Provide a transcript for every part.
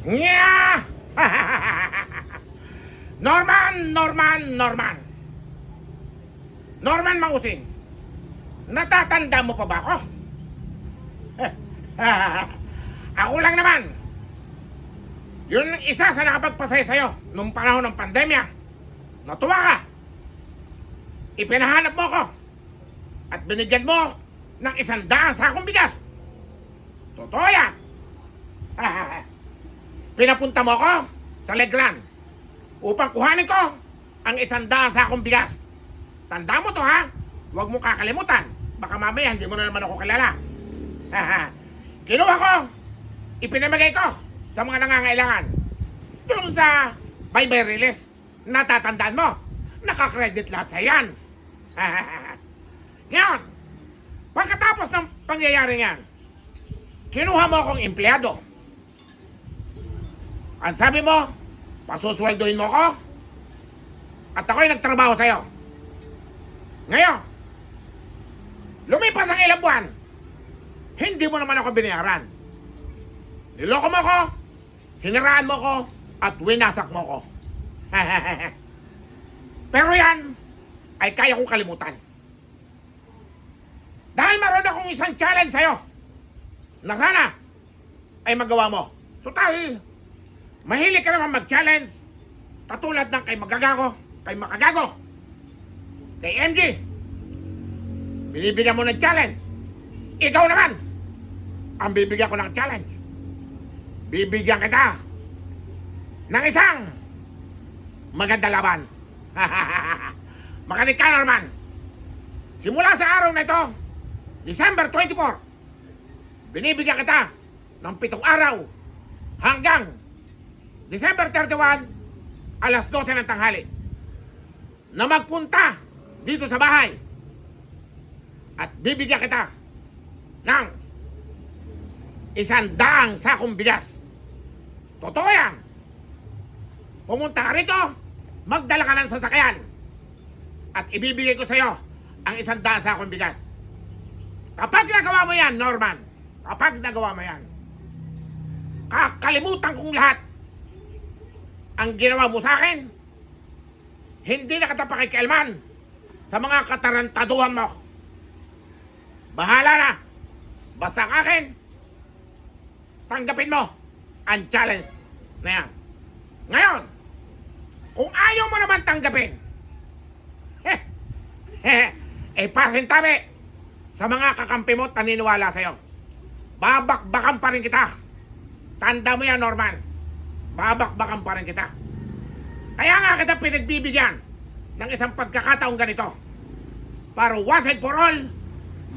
Nya! Norman! Norman Mangusing, natatanda mo pa ba ako? Ako lang naman. Yun ang isa sa nakapagpasaya sa'yo nung panahon ng pandemya. Natuwa ka. Ipinahanap mo ko at binigyan mo ng 100 sakong bigas. Totoo yan. Pinapunta mo ko sa Legran upang kuhanin ko ang 100 sakong bigas. Tanda mo to, ha? Huwag mo kakalimutan. Baka mamaya hindi mo na naman ako kilala. Kinuha ko, ipinamigay ko sa mga nangangailangan. Doon sa bye-bye release, natatandaan mo, nakakredit lahat sa yan. Ngayon, pagkatapos ng pangyayari yan, kinuha mo akong empleyado. Ang sabi mo, pasusweldoin mo ko, at ako'y nagtrabaho sa'yo. Ngayon, lumipas ang ilang buwan, hindi mo naman ako binayaran. Niloko mo ko, siniraan mo ko, at winasak mo ko. Pero yan, ay kaya kong kalimutan. Dahil meron akong isang challenge sa'yo, na sana, ay magawa mo. Total, mahilig ka naman mag-challenge, katulad ng kay Makagago, kay MG. Binibigyan mo ng challenge. Ikaw naman, ang bibigyan ko ng challenge. Bibigyan kita ng isang maganda laban. Makinig ka, Norman. Simula sa araw na ito, December 24, binibigyan kita ng 7 araw hanggang December 31, alas 12 ng tanghali, na magpunta dito sa bahay at bibigyan kita ng 100 sakong bigas. Totoo yan. Pumunta ka rito, magdala ka ng sasakyan, at ibibigay ko sa'yo ang 100 sakong bigas. Kapag nagawa mo yan, Norman, kapag nagawa mo yan, kakalimutan kong lahat ang ginawa mo sa akin. Hindi na kita pakikialaman sa mga katarantaduhan mo. Bahala na. Basta ang akin, tanggapin mo ang challenge na yan. Ngayon, kung ayaw mo naman tanggapin, pasintabi sa mga kakampi mo at naniniwala sa'yo. Babakbakan pa rin kita. Tanda mo yan, Norman. Babakbakan pa rin kita. Kaya nga kita pinagbibigyan ng isang pagkakataong ganito para once and for all,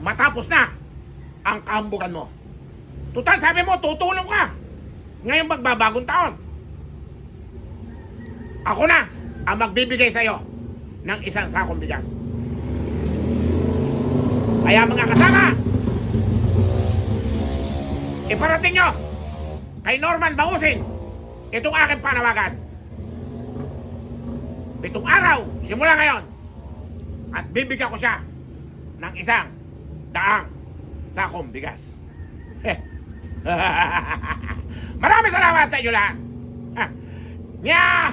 matapos na ang kahambugan mo. Tutal, sabi mo, tutulong ka ngayong magbabagong taon. Ako na ang magbibigay sa'yo ng 1 sakong bigas. Kaya mga kasama, iparating nyo kay Norman Mangusing itong aking panawagan. 7 araw simula ngayon, at bibigyan ko siya ng 100 sakong bigas. Maraming salamat sa inyo lahat. Nya!